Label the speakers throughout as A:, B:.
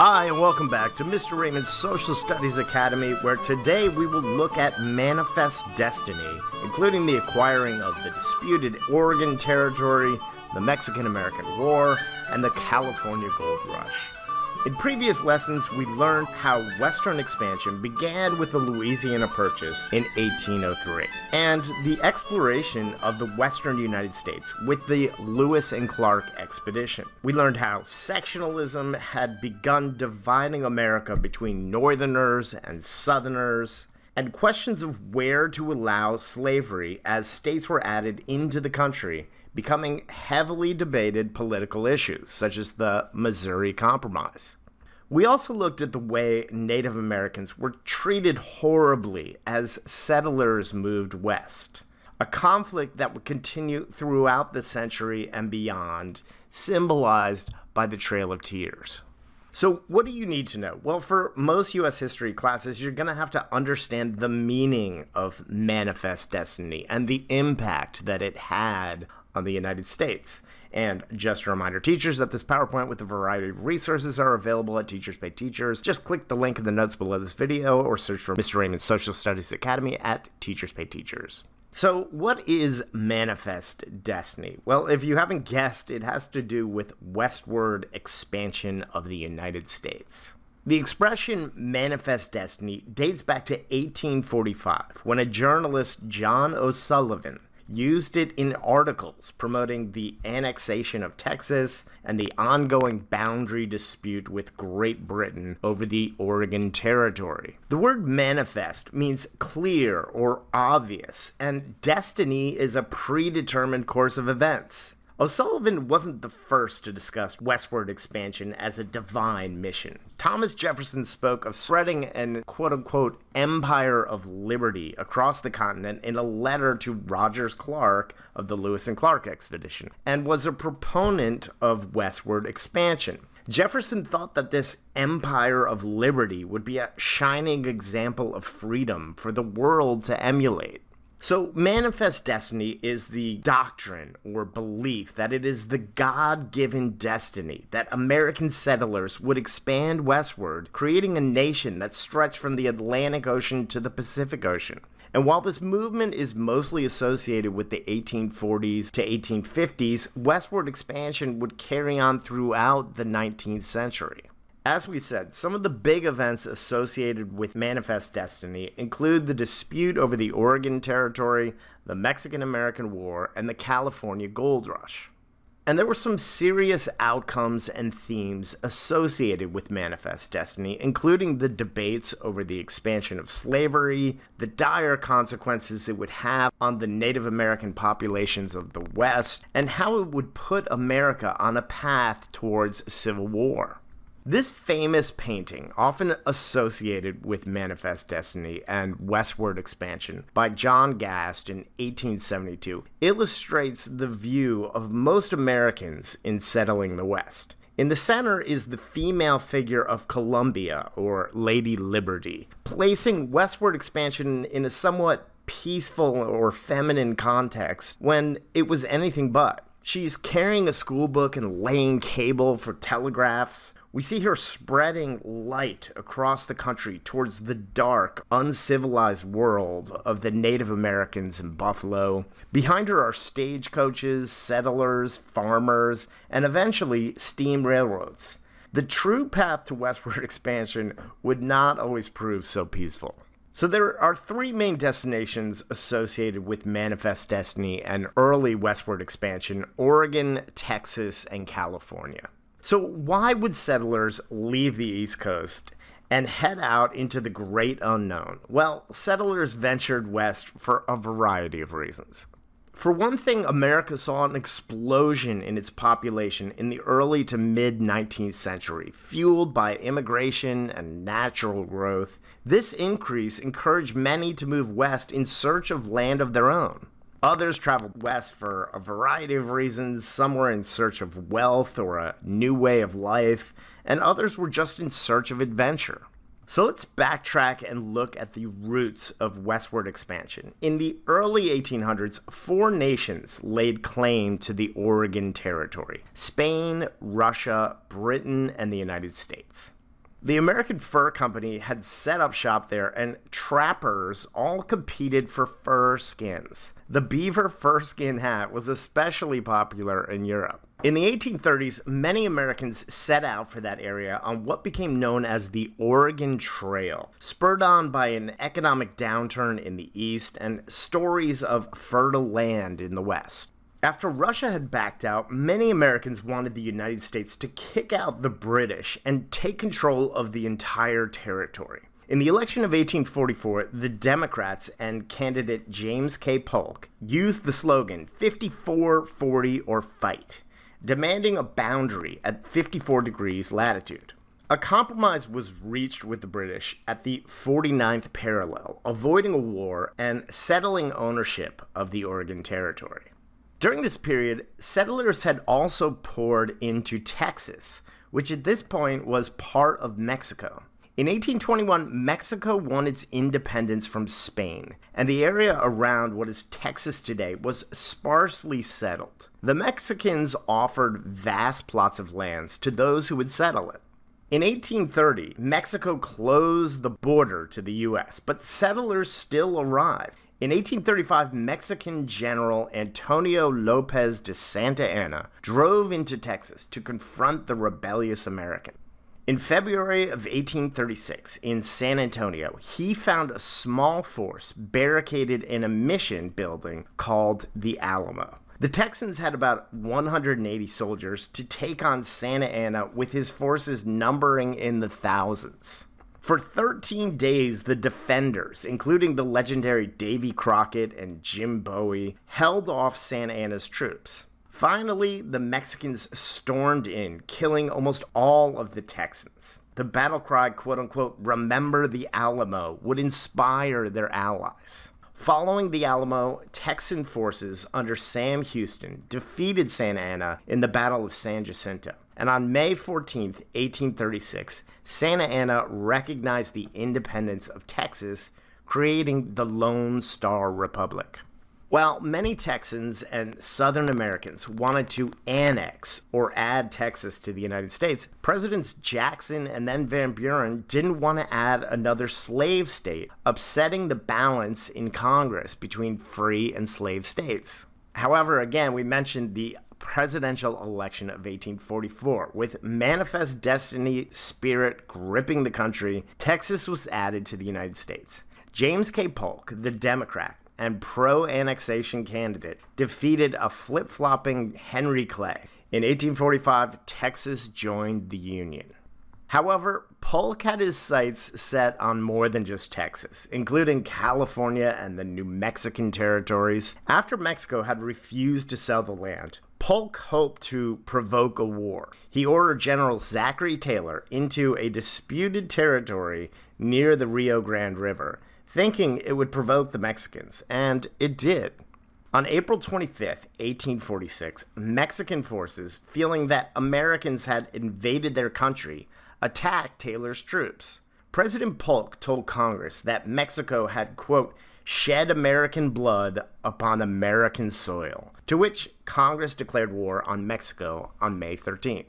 A: Hi, and welcome back to Mr. Raymond's Social Studies Academy, where today we will look at manifest destiny, including the acquiring of the disputed Oregon Territory, the Mexican-American War, and the California Gold Rush. In previous lessons, we learned how Western expansion began with the Louisiana Purchase in 1803, and the exploration of the Western United States with the Lewis and Clark expedition. We learned how sectionalism had begun dividing America between Northerners and Southerners, and questions of where to allow slavery as states were added into the country becoming heavily debated political issues, such as the Missouri Compromise. We also looked at the way Native Americans were treated horribly as settlers moved west, a conflict that would continue throughout the century and beyond, symbolized by the Trail of Tears. So what do you need to know? Well, for most U.S. history classes, you're going to have to understand the meaning of manifest destiny and the impact that it had on the United States. And just a reminder, teachers, that this PowerPoint with a variety of resources are available at Teachers Pay Teachers. Just click the link in the notes below this video or search for Mr. Raymond's Social Studies Academy at Teachers Pay Teachers. So what is manifest destiny? Well, if you haven't guessed, it has to do with westward expansion of the United States. The expression manifest destiny dates back to 1845, when a journalist, John O'Sullivan, used it in articles promoting the annexation of Texas and the ongoing boundary dispute with Great Britain over the Oregon Territory. The word manifest means clear or obvious, and destiny is a predetermined course of events. O'Sullivan wasn't the first to discuss westward expansion as a divine mission. Thomas Jefferson spoke of spreading an quote-unquote empire of liberty across the continent in a letter to Rogers Clark of the Lewis and Clark expedition, and was a proponent of westward expansion. Jefferson thought that this empire of liberty would be a shining example of freedom for the world to emulate. So, manifest destiny is the doctrine or belief that it is the God-given destiny that American settlers would expand westward, creating a nation that stretched from the Atlantic Ocean to the Pacific Ocean. And while this movement is mostly associated with the 1840s to 1850s, westward expansion would carry on throughout the 19th century. As we said, some of the big events associated with manifest destiny include the dispute over the Oregon Territory, the Mexican-American War, and the California Gold Rush. And there were some serious outcomes and themes associated with manifest destiny, including the debates over the expansion of slavery, the dire consequences it would have on the Native American populations of the West, and how it would put America on a path towards civil war. This famous painting, often associated with manifest destiny and westward expansion, by John Gast in 1872, illustrates the view of most Americans in settling the West. In the center is the female figure of Columbia, or Lady Liberty, placing westward expansion in a somewhat peaceful or feminine context when it was anything but. She's carrying a school book and laying cable for telegraphs. We see her spreading light across the country towards the dark, uncivilized world of the Native Americans in Buffalo. Behind her are stagecoaches, settlers, farmers, and eventually steam railroads. The true path to westward expansion would not always prove so peaceful. So there are three main destinations associated with manifest destiny and early westward expansion: Oregon, Texas, and California. So why would settlers leave the East Coast and head out into the great unknown? Well, settlers ventured west for a variety of reasons. For one thing, America saw an explosion in its population in the early to mid-19th century, fueled by immigration and natural growth. This increase encouraged many to move west in search of land of their own. Others traveled west for a variety of reasons. Some were in search of wealth or a new way of life, and others were just in search of adventure. So let's backtrack and look at the roots of westward expansion. In the early 1800s, four nations laid claim to the Oregon Territory: Spain, Russia, Britain, and the United States. The American Fur Company had set up shop there, and trappers all competed for fur skins. The beaver fur skin hat was especially popular in Europe. In the 1830s, many Americans set out for that area on what became known as the Oregon Trail, spurred on by an economic downturn in the East and stories of fertile land in the West. After Russia had backed out, many Americans wanted the United States to kick out the British and take control of the entire territory. In the election of 1844, the Democrats and candidate James K. Polk used the slogan 54, 40, or fight, demanding a boundary at 54 degrees latitude. A compromise was reached with the British at the 49th parallel, avoiding a war and settling ownership of the Oregon Territory. During this period, settlers had also poured into Texas, which at this point was part of Mexico. In 1821, Mexico won its independence from Spain, and the area around what is Texas today was sparsely settled. The Mexicans offered vast plots of lands to those who would settle it. In 1830, Mexico closed the border to the U.S., but settlers still arrived. In 1835, Mexican General Antonio Lopez de Santa Anna drove into Texas to confront the rebellious Americans. In February of 1836, in San Antonio, he found a small force barricaded in a mission building called the Alamo. The Texans had about 180 soldiers to take on Santa Anna, with his forces numbering in the thousands. For 13 days, the defenders, including the legendary Davy Crockett and Jim Bowie, held off Santa Anna's troops. Finally, the Mexicans stormed in, killing almost all of the Texans. The battle cry, quote-unquote, "Remember the Alamo," would inspire their allies. Following the Alamo, Texan forces under Sam Houston defeated Santa Anna in the Battle of San Jacinto. And on May 14, 1836, Santa Anna recognized the independence of Texas, creating the Lone Star Republic. While many Texans and Southern Americans wanted to annex or add Texas to the United States, Presidents Jackson and then Van Buren didn't want to add another slave state, upsetting the balance in Congress between free and slave states. However, again, we mentioned the presidential election of 1844. With manifest destiny spirit gripping the country, Texas was added to the United States. James K. Polk, the Democrat and pro-annexation candidate, defeated a flip-flopping Henry Clay. In 1845, Texas joined the Union. However, Polk had his sights set on more than just Texas, including California and the New Mexican territories. After Mexico had refused to sell the land, Polk hoped to provoke a war. He ordered General Zachary Taylor into a disputed territory near the Rio Grande River, thinking it would provoke the Mexicans, and it did. On April 25, 1846, Mexican forces, feeling that Americans had invaded their country, attacked Taylor's troops. President Polk told Congress that Mexico had, quote, shed American blood upon American soil, to which Congress declared war on Mexico on May 13th.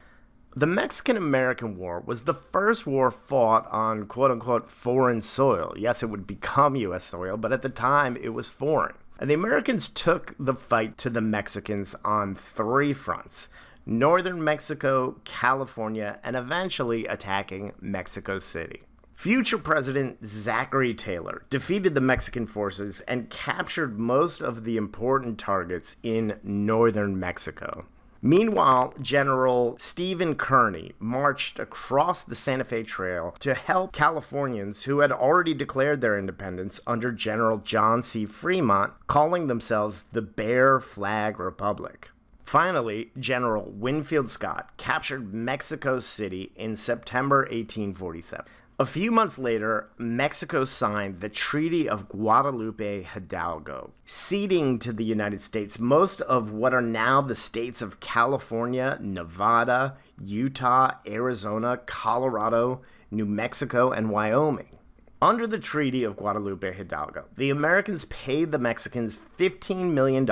A: The Mexican-American War was the first war fought on quote-unquote foreign soil. Yes, it would become U.S. soil, but at the time it was foreign. And the Americans took the fight to the Mexicans on three fronts: northern Mexico, California, and eventually attacking Mexico City. Future President Zachary Taylor defeated the Mexican forces and captured most of the important targets in northern Mexico. Meanwhile, General Stephen Kearny marched across the Santa Fe Trail to help Californians who had already declared their independence under General John C. Fremont, calling themselves the Bear Flag Republic. Finally, General Winfield Scott captured Mexico City in September 1847. A few months later, Mexico signed the Treaty of Guadalupe Hidalgo, ceding to the United States most of what are now the states of California, Nevada, Utah, Arizona, Colorado, New Mexico, and Wyoming. Under the Treaty of Guadalupe Hidalgo, the Americans paid the Mexicans $15 million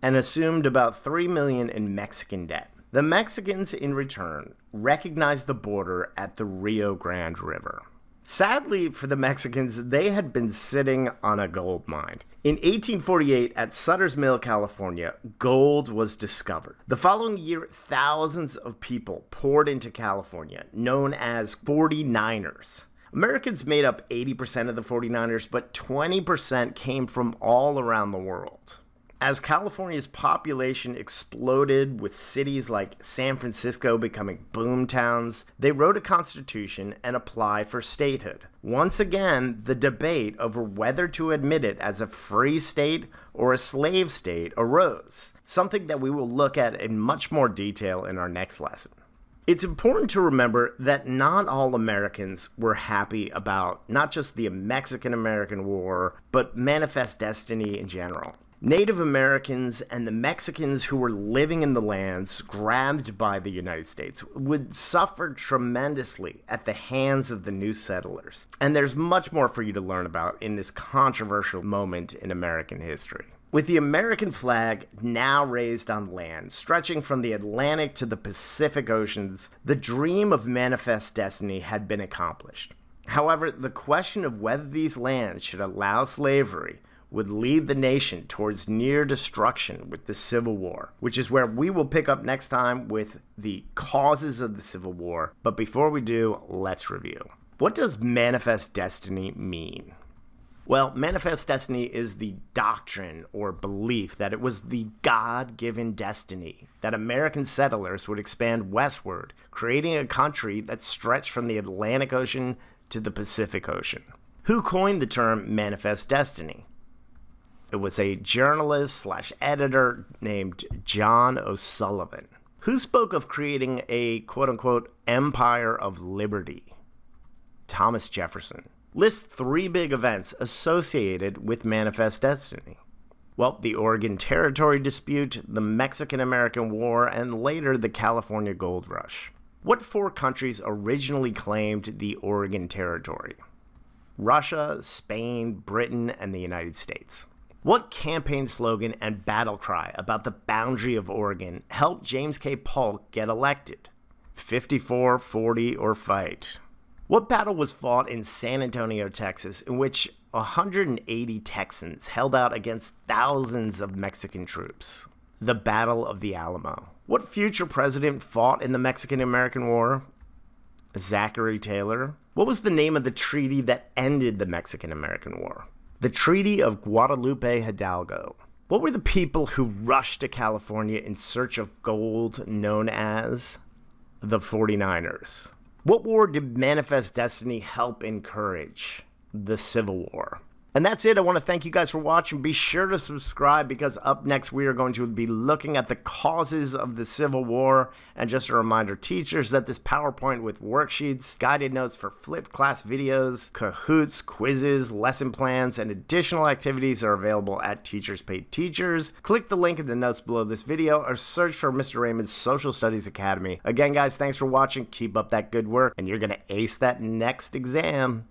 A: and assumed about $3 million in Mexican debt. The Mexicans, in return, recognized the border at the Rio Grande River. Sadly for the Mexicans, they had been sitting on a gold mine. In 1848, at Sutter's Mill, California, gold was discovered. The following year, thousands of people poured into California, known as 49ers. Americans made up 80% of the 49ers, but 20% came from all around the world. As California's population exploded with cities like San Francisco becoming boom towns, they wrote a constitution and applied for statehood. Once again, the debate over whether to admit it as a free state or a slave state arose, something that we will look at in much more detail in our next lesson. It's important to remember that not all Americans were happy about not just the Mexican-American War, but Manifest Destiny in general. Native Americans and the Mexicans who were living in the lands grabbed by the United States would suffer tremendously at the hands of the new settlers. And there's much more for you to learn about in this controversial moment in American history. With the American flag now raised on land, stretching from the Atlantic to the Pacific Oceans, the dream of Manifest Destiny had been accomplished. However, the question of whether these lands should allow slavery would lead the nation towards near destruction with the Civil War, which is where we will pick up next time with the causes of the Civil War. But before we do, let's review. What does Manifest Destiny mean? Well, Manifest Destiny is the doctrine or belief that it was the God-given destiny that American settlers would expand westward, creating a country that stretched from the Atlantic Ocean to the Pacific Ocean. Who coined the term Manifest Destiny? It was a journalist/editor named John O'Sullivan, who spoke of creating a quote-unquote empire of liberty. Thomas Jefferson lists 3 big events associated with Manifest Destiny. Well, the Oregon Territory dispute, the Mexican-American War, and later the California Gold Rush. What 4 countries originally claimed the Oregon Territory? Russia, Spain, Britain, and the United States. What campaign slogan and battle cry about the boundary of Oregon helped James K. Polk get elected? 54, 40, or fight? What battle was fought in San Antonio, Texas, in which 180 Texans held out against thousands of Mexican troops? The Battle of the Alamo. What future president fought in the Mexican-American War? Zachary Taylor. What was the name of the treaty that ended the Mexican-American War? The Treaty of Guadalupe Hidalgo. What were the people who rushed to California in search of gold known as the 49ers? What war did Manifest Destiny help encourage? The Civil War. And that's it. I want to thank you guys for watching. Be sure to subscribe because up next we are going to be looking at the causes of the Civil War. And just a reminder, teachers, that this PowerPoint with worksheets, guided notes for flipped class videos, Kahoots, quizzes, lesson plans, and additional activities are available at Teachers Pay Teachers. Click the link in the notes below this video or search for Mr. Raymond's Social Studies Academy. Again, guys, thanks for watching. Keep up that good work and you're going to ace that next exam.